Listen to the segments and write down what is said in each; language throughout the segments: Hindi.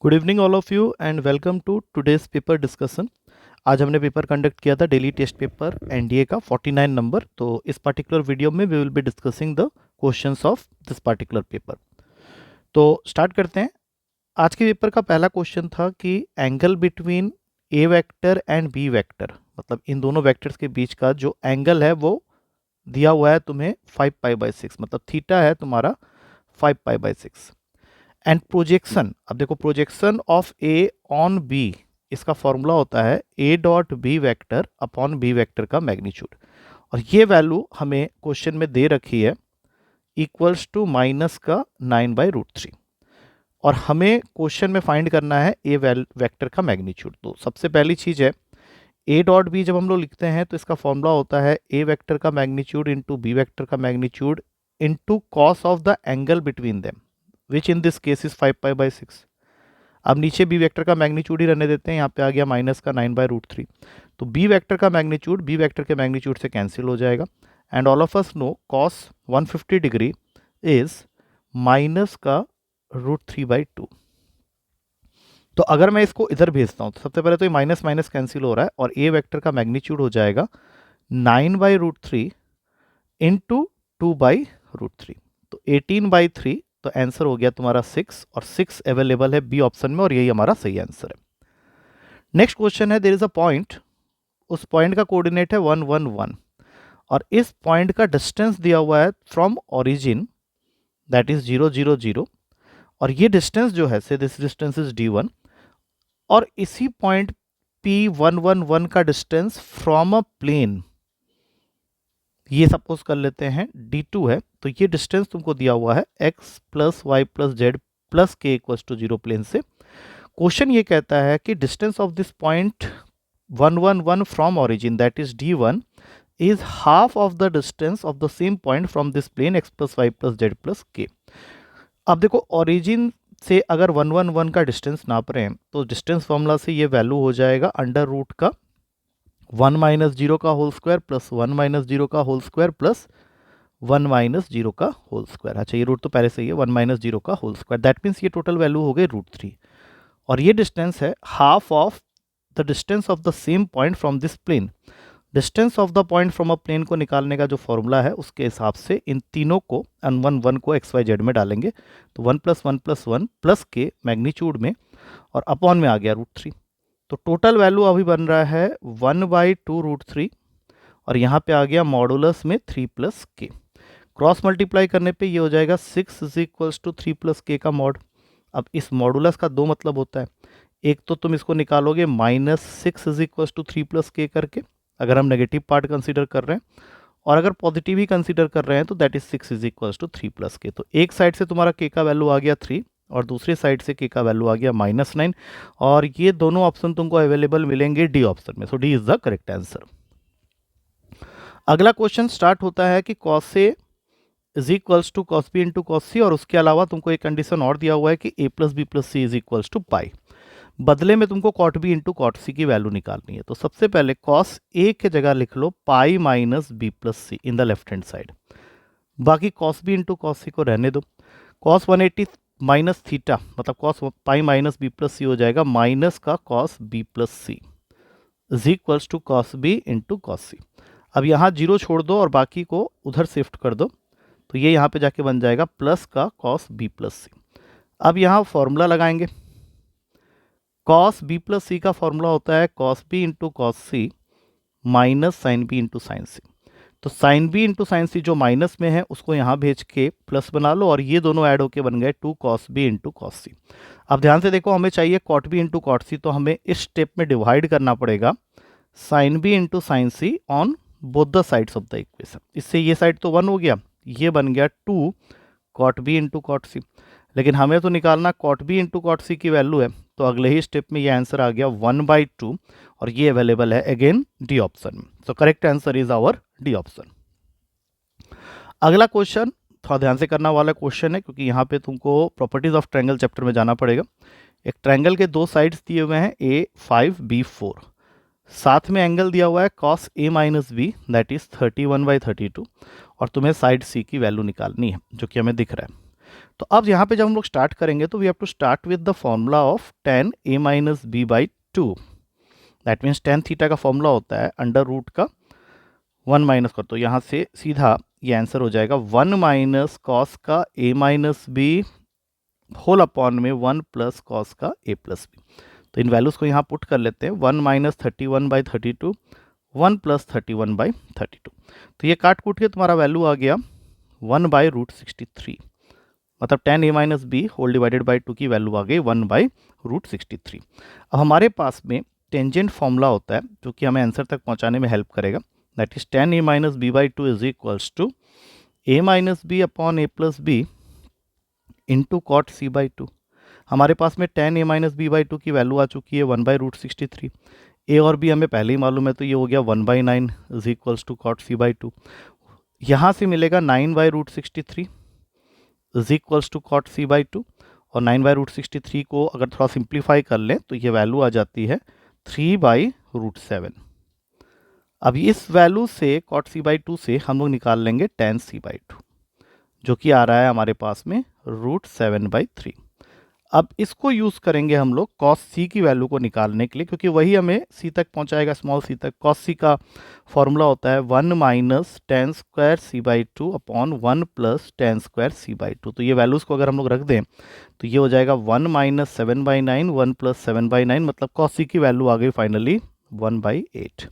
Good evening all of you and welcome to today's paper discussion. आज हमने पेपर कंडक्ट किया था डेली टेस्ट पेपर एनडीए का 49 नंबर। तो इस पर्टिकुलर वीडियो में we will be discussing the questions of this particular paper. तो स्टार्ट करते हैं। आज के पेपर का पहला क्वेश्चन था कि angle between A vector and B vector, मतलब इन दोनों वेक्टर्स के बीच का जो एंगल है वो दिया हुआ है तुम्हें 5π/6, मतलब थीटा है तुम्हारा 5π/6। एंड प्रोजेक्शन, अब देखो projection of A on B, इसका फॉर्मूला होता है A dot B vector upon B vector का मैग्नीट्यूड। और ये वैल्यू हमें क्वेश्चन में दे रखी है इक्वल्स टू माइनस का 9/√3। और हमें क्वेश्चन में फाइंड करना है ए वेक्टर का मैग्नीट्यूड। तो सबसे पहली चीज़ है ए डॉट बी, जब हम लोग लिखते हैं तो इसका फॉर्मूला होता है ए वेक्टर का मैग्नीट्यूड इंटू बी वेक्टर का magnitude into cos of the angle between them, which in this case is 5π/6। अब नीचे बी वेक्टर का मैग्नीट्यूड ही रहने देते हैं, यहाँ पे आ गया माइनस का 9/√3। तो बी वेक्टर का मैग्नीट्यूड बी वेक्टर के मैग्नीट्यूड से कैंसिल हो जाएगा। And all of us know cos 150 degree is minus का √3/2। तो अगर मैं इसको इधर भेजता हूँ तो सबसे पहले तो ये माइनस माइनस कैंसिल हो रहा है और ए वेक्टर का मैग्नीट्यूड हो जाएगा 9/√3 इंटू 2/√3, तो 18/3। तो आंसर हो गया तुम्हारा 6, और 6 अवेलेबल है बी ऑप्शन में, और यही हमारा सही आंसर है। नेक्स्ट क्वेश्चन है, देयर इज अ पॉइंट, उस पॉइंट का कोऑर्डिनेट है 1 1 1, और इस पॉइंट का डिस्टेंस दिया हुआ है फ्रॉम ओरिजिन, दैट इज 0 0 0। और ये डिस्टेंस जो है, से दिस डिस्टेंस इज d1, और इसी पॉइंट P111 का डिस्टेंस फ्रॉम अ प्लेन, ये सपोज कर लेते हैं d2 है। तो ये डिस्टेंस तुमको दिया हुआ है x plus Y plus Z plus K equals to 0 plane से। क्वेश्चन ये कहता है कि distance of this point 111 from origin, that is d1, is half of the distance of the same point from this plane x plus Y plus Z plus K. अब देखो ओरिजिन से अगर 111 का डिस्टेंस नाप रहे हैं तो डिस्टेंस फॉर्मूला से ये वैल्यू हो जाएगा अंडर रूट का 1 - 0 का होल स्क्वायर प्लस 1 - 0 का होल स्क्वायर प्लस 1 - 0 का होल स्क्वायर। अच्छा, ये रूट तो पहले से ही है, 1 - 0 का होल स्क्वायर, दैट मीन्स ये टोटल वैल्यू हो गई √3। और ये डिस्टेंस है half of the distance of the same point from this plane. Distance of the point from a plane को निकालने का जो फॉर्मूला है उसके हिसाब से इन तीनों को एन 1 1 को एक्स वाई जेड में डालेंगे, तो 1 + 1 + 1 प्लस के मैग्नीट्यूड में, और अपॉन में आ गया √3। तो टोटल वैल्यू अभी बन रहा है 1/2√3, और यहाँ पे आ गया मॉडुलस में 3 + के। क्रॉस मल्टीप्लाई करने पे ये हो जाएगा 6 = 3 + के का मॉड। अब इस मॉडुलस का दो मतलब होता है, एक तो तुम इसको निकालोगे -6 = 3 + के करके, अगर हम नेगेटिव पार्ट कंसीडर कर रहे हैं, और अगर पॉजिटिव ही कंसीडर कर रहे हैं तो दैट इज 6 = 3 + के। तो एक साइड से तुम्हारा के का वैल्यू आ गया 3, और दूसरी साइड से के का वैल्यू आ गया -9, और ये दोनों ऑप्शन तुमको अवेलेबल मिलेंगे डी ऑप्शन में। So D is the correct answer. अगला क्वेश्चन स्टार्ट होता है कि cos A is equals to cos B into cos C, और उसके अलावा तुमको एक कंडीशन और दिया हुआ है कि A + B + C is equals to pi. बदले में तुमको cot B into cot C की वैल्यू निकालनी है। तो सबसे पहले cos A के जगह लिख लो pi minus B + C in the left hand side, बाकी cos B into cos C को रहने दो। cos 180 माइनस थीटा, मतलब cos pi minus B + C हो जाएगा माइनस का cos B + C is equals to cos B into cos C। अब यहाँ जीरो छोड़ दो और बाकी को उधर शिफ्ट कर दो, तो ये यहाँ पे जाके बन जाएगा प्लस का cos B + C। अब यहाँ फॉर्मूला लगाएंगे, cos B + C का फॉर्मूला होता है cos B into cos C minus sine B into sine C। तो sine B into sine C जो माइनस में है उसको यहाँ भेज के प्लस बना लो, और ये दोनों ऐड होके बन गए 2 cos B into cos C। अब ध्यान से देखो, हमें चाहिए cot B into cot C, तो हमें इस स्टेप में डिवाइड करना पड़ेगा sine B into sine C on both the sides of the equation. इससे ये साइड तो 1 हो गया, ये बन गया 2 cot B into cot C। लेकिन हमें तो निकालना cot B into cot C की वैल्यू है, तो अगले ही स्टेप में ये आंसर आ गया 1/2, और ये अवेलेबल है अगेन डी ऑप्शन में। So correct answer is our D option. अगला क्वेश्चन थोड़ा ध्यान से करना वाला क्वेश्चन है, क्योंकि यहाँ पे तुमको प्रॉपर्टीज ऑफ ट्रायंगल चैप्टर में जाना पड़ेगा। एक ट्रायंगल के दो साइड्स दिए हुए हैं A5 B4, साथ में एंगल दिया हुआ है cos A - B, that is 31/32, और तुम्हें साइड C की वैल्यू निकालनी है जो कि हमें दिख रहा है। तो अब यहाँ पे जब हम लोग स्टार्ट करेंगे तो we have to start with the formula of tan a minus B by 2। That means tan theta का फॉर्मूला होता है अंडर रूट का 1 माइनस कर, तो यहाँ से सीधा ये आंसर हो जाएगा 1 माइनस कॉस का a minus B whole upon में 1 प्लस कॉस का a प्लस बी। तो इन वैल्यूज़ को यहाँ पुट कर लेते हैं, 1 माइनस 31/32 1 प्लस 31/32। तो ये काट कूट के तुम्हारा वैल्यू आ गया 1/√63, मतलब tan a minus B whole divided by 2 की वैल्यू आ गई 1/√63। अब हमारे पास में टेंजेंट फॉर्मूला होता है जो कि हमें आंसर तक पहुंचाने में हेल्प करेगा, that is tan a minus B by 2 is equals to a minus B upon a plus B into cot c by 2। हमारे पास में tan a minus B by 2 की वैल्यू आ चुकी है 1/√63, a और b हमें पहले ही मालूम है, तो ये हो गया 1/9 is equals to cot c by 2। यहाँ से मिलेगा 9/√63 is equals to cot c by 2, और 9/√63 को अगर थोड़ा सिंप्लीफाई कर लें तो ये वैल्यू आ जाती है 3/√7। अब इस वैल्यू से कॉट c बाई 2 से हम लोग निकाल लेंगे tan c बाई 2, जो कि आ रहा है हमारे पास में √7/3। अब इसको यूज़ करेंगे हम लोग cos c की वैल्यू को निकालने के लिए, क्योंकि वही हमें c तक पहुंचाएगा, स्मॉल c तक। cos c का फॉर्मूला होता है 1 minus tan square c by 2 upon 1 plus tan square c by 2। तो ये वैल्यूज़ को अगर हम लोग रख दें तो ये हो जाएगा 1 माइनस 7/9 1 प्लस 7/9, मतलब cos c की वैल्यू आ गई फाइनली 1/8।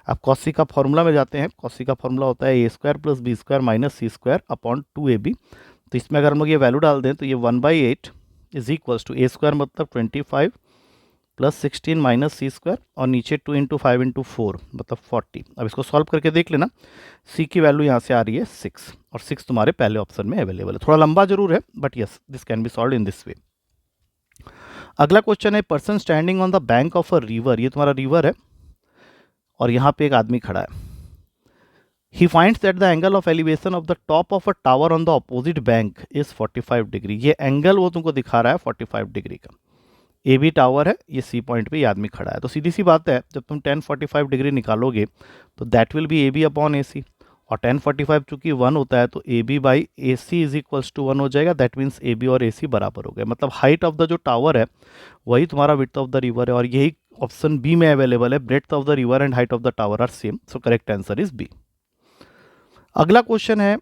अब cos c का फॉर्मूला में जाते हैं। cos c का फॉर्मूला होता है a square plus B square minus C square upon 2ab। तो इसमें अगर हम लोग ये वैल्यू डाल दें तो ये 1/8 is equals to a square मतलब 25 प्लस 16 माइनस सी स्क्वायर, और नीचे 2 इंटू 5 इंटू 4 मतलब 40। अब इसको सॉल्व करके देख लेना, c की वैल्यू यहाँ से आ रही है 6, और 6 तुम्हारे पहले ऑप्शन में अवेलेबल है। थोड़ा लंबा जरूर है but yes this can be solve in this way. अगला क्वेश्चन है person standing on the bank of a river. ये तुम्हारा रिवर है और यहाँ पे एक आदमी खड़ा है। He finds that the angle of elevation of the top of a tower on the opposite bank is 45 degree. ये एंगल वो तुमको दिखा रहा है 45 डिग्री का। ए बी टावर है, ये सी पॉइंट पे ये आदमी खड़ा है। तो सीधी सी बात है, जब तुम tan 45 डिग्री निकालोगे तो that will be A B upon A C, और tan 45 चूंकि 1 होता है तो A B by A C is equals to 1 हो जाएगा। दैट मीन्स ए बी और ए सी बराबर हो गए, मतलब हाइट ऑफ द जो टावर है वही तुम्हारा विड्थ ऑफ द रिवर है, और यही ऑप्शन बी में अवेलेबल है। Breadth of the river and height of the tower are same, so correct answer is B. अगला क्वेश्चन है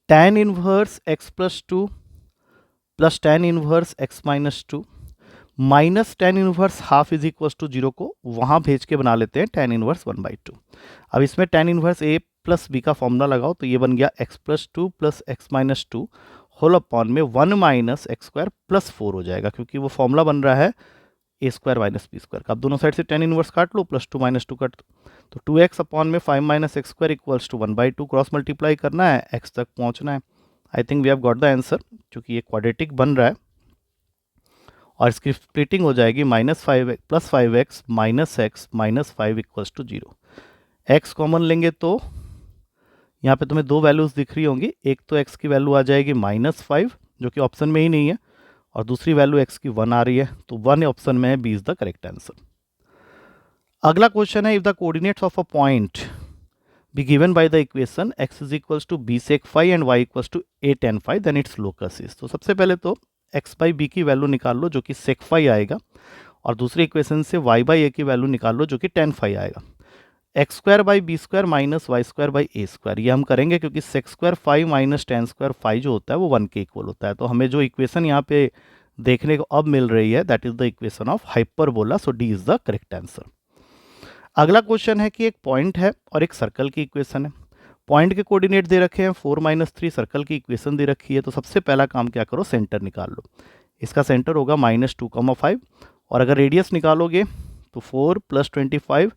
tan inverse x plus 2 plus tan inverse x minus 2 minus tan inverse half is equal to 0 को वहाँ भेज के बना लेते हैं tan इनवर्स 1/2। अब इसमें tan inverse a plus B का फॉर्मूला लगाओ तो ये बन गया x plus 2 plus x minus 2 whole upon में 1 माइनस एक्स स्क्वायर प्लस 4 हो जाएगा, क्योंकि वो फॉर्मूला बन रहा है ए स्क्वायर माइनस बी स्क्वायर का। अब दोनों साइड से tan इनवर्स काट लो, प्लस 2 माइनस 2 काट दो, तो 2x अपॉन में 5 minus X square equals to 1/2। Cross multiply करना है, x तक पहुंचना है। I think we have got the answer, क्योंकि ये क्वाड्रेटिक बन रहा है और इसकी स्प्लिटिंग हो जाएगी -5 plus 5x minus X minus 5 equals to 0। x common लेंगे तो यहाँ पे तुम्हें दो वैल्यूज़ दिख रही होंगी, एक तो x की वैल्यू आ जाएगी -5 जो कि ऑप्शन में ही नहीं है, और दूसरी वैल्यू x की 1 आ रही है, तो 1 ऑप्शन में है, B is the correct answer. अगला क्वेश्चन है if the coordinates of a point be given by the equation x is equals to b sec phi and y equals to a tan phi then its locus is. तो सबसे पहले तो x बाई बी की वैल्यू निकाल लो जो कि sec phi आएगा, और दूसरी इक्वेशन से y बाई ए की वैल्यू निकाल लो जो कि tan phi आएगा। X square by B square minus Y square by A square, ये हम करेंगे क्योंकि sec square phi minus tan square phi जो होता है वो 1 के इक्वल होता है। तो हमें जो इक्वेशन यहाँ पे देखने को अब मिल रही है that is the equation of hyperbola, so D is the correct answer. अगला क्वेश्चन है कि एक पॉइंट है और एक सर्कल की इक्वेशन है। पॉइंट के कोऑर्डिनेट दे रखे हैं 4 - 3, सर्कल की इक्वेशन दे रखी है। तो सबसे पहला काम क्या करो, सेंटर निकाल लो। इसका सेंटर होगा -2, 5, और अगर रेडियस निकालोगे तो 4 + 25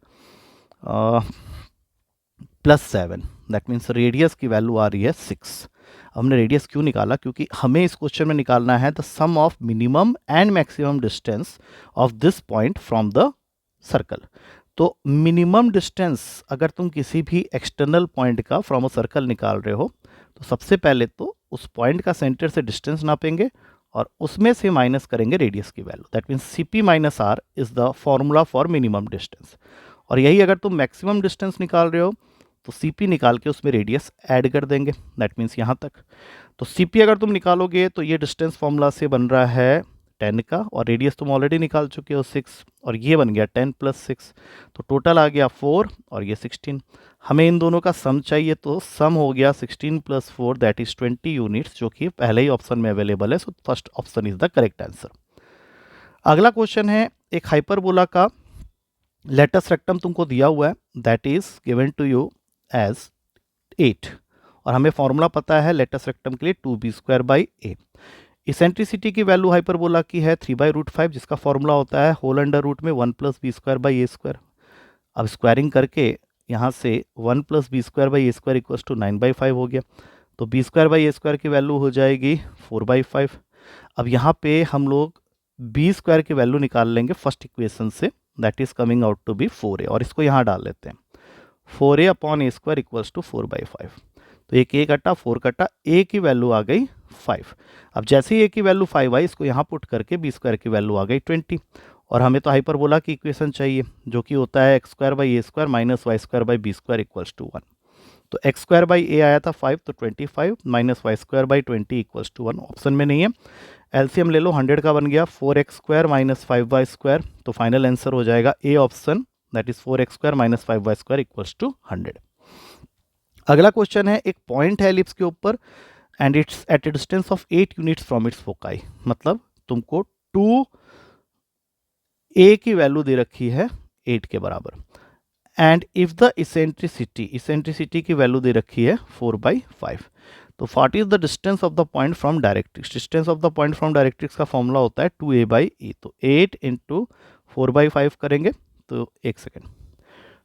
+7, दैट मीन्स रेडियस की वैल्यू आ रही है 6। हमने रेडियस क्यों निकाला, क्योंकि हमें इस क्वेश्चन में निकालना है the sum of minimum and maximum distance of this point from the circle. तो मिनिमम डिस्टेंस अगर तुम किसी भी एक्सटर्नल पॉइंट का फ्रॉम अ सर्कल निकाल रहे हो तो सबसे पहले तो उस पॉइंट का सेंटर से डिस्टेंस नापेंगे और उसमें से माइनस करेंगे रेडियस की value, that means CP - R is the formula for minimum distance. और यही अगर तुम मैक्सिमम डिस्टेंस निकाल रहे हो तो CP निकाल के उसमें रेडियस ऐड कर देंगे, दैट मीन्स यहाँ तक। तो CP अगर तुम निकालोगे तो ये डिस्टेंस फॉर्मूला से बन रहा है 10 का, और रेडियस तुम ऑलरेडी निकाल चुके हो 6, और ये बन गया 10 + 6, तो टोटल आ गया 4 और ये 16। हमें इन दोनों का सम चाहिए, तो सम हो गया 16 + 4 दैट इज 20 यूनिट्स, जो कि पहले ही ऑप्शन में अवेलेबल है, so first option is the correct answer. अगला क्वेश्चन है, एक हाइपरबोला का लेटस रेक्टम तुमको दिया हुआ है, that is given to you as 8, और हमें फॉर्मूला पता है लेटस रेक्टम के लिए 2b²/a। इसेंट्रिसिटी की वैल्यू हाइपरबोला की है 3/√5, जिसका फॉर्मूला होता है होल अंडर रूट में 1 + b²/a²। अब स्क्वायरिंग करके यहाँ से 1 + b²/a² = 9/5 हो गया, तो b²/a² की वैल्यू हो जाएगी 4/5। अब यहाँ पे हम लोग b² की वैल्यू निकाल लेंगे फर्स्ट इक्वेशन से, that is coming out to be 4a, और इसको यहाँ डाल लेते हैं। 4a/a² = 4/5, तो एक a कटा 4 कटा, a की वैल्यू आ गई 5। अब जैसे ही a की वैल्यू 5 आई, इसको यहाँ पुट करके b² की वैल्यू आ गई 20, और हमें तो हाइपरबोला की इक्वेशन चाहिए, जो कि होता है x² a² - y² b² = 1। तो x² आया था 5, तो 25 - y² 20 = 1, ऑप्शन में नहीं है। एलसीएम ले लो, 100 का बन गया 4x² - 5y², तो फाइनल आंसर हो जाएगा A option, that is 4x² - 5y² = 100। अगला क्वेश्चन है, एक पॉइंट है एलिप्स के ऊपर and its at a distance of 8 units from its foci, मतलब तुमको 2a की वैल्यू दे रखी है 8 के बराबर, एंड इफ द इसेंट्रिसिटी की वैल्यू दे रखी है 4/5, तो what is the distance of the point from directrix. Distance of the point from directrix का फॉर्मूला होता है 2a/e, तो 8 × 4/5 करेंगे, तो एक second.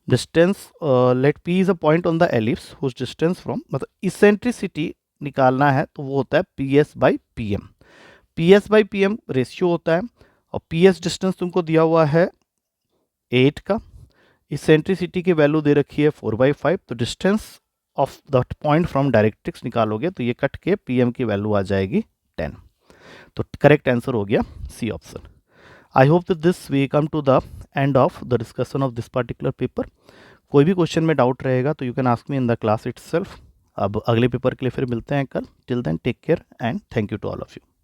Distance let p is a point on the ellipse whose distance from, मतलब इसेंट्रिसिटी निकालना है तो वो होता है PS/pm। PS/pm रेशियो होता है, और PS डिस्टेंस तुमको दिया हुआ है 8 का, इसेंट्रिसिटी की वैल्यू दे रखी है 4/5, तो distance of that point from directrix निकालोगे तो ये कट के PM की वैल्यू आ जाएगी 10, तो करेक्ट आंसर हो गया C option. I hope that this we come to the end of the discussion of this particular paper. कोई भी क्वेश्चन में डाउट रहेगा तो you can ask me in the class itself. अब अगले पेपर के लिए फिर मिलते हैं कल, till then take care and thank you to all of you.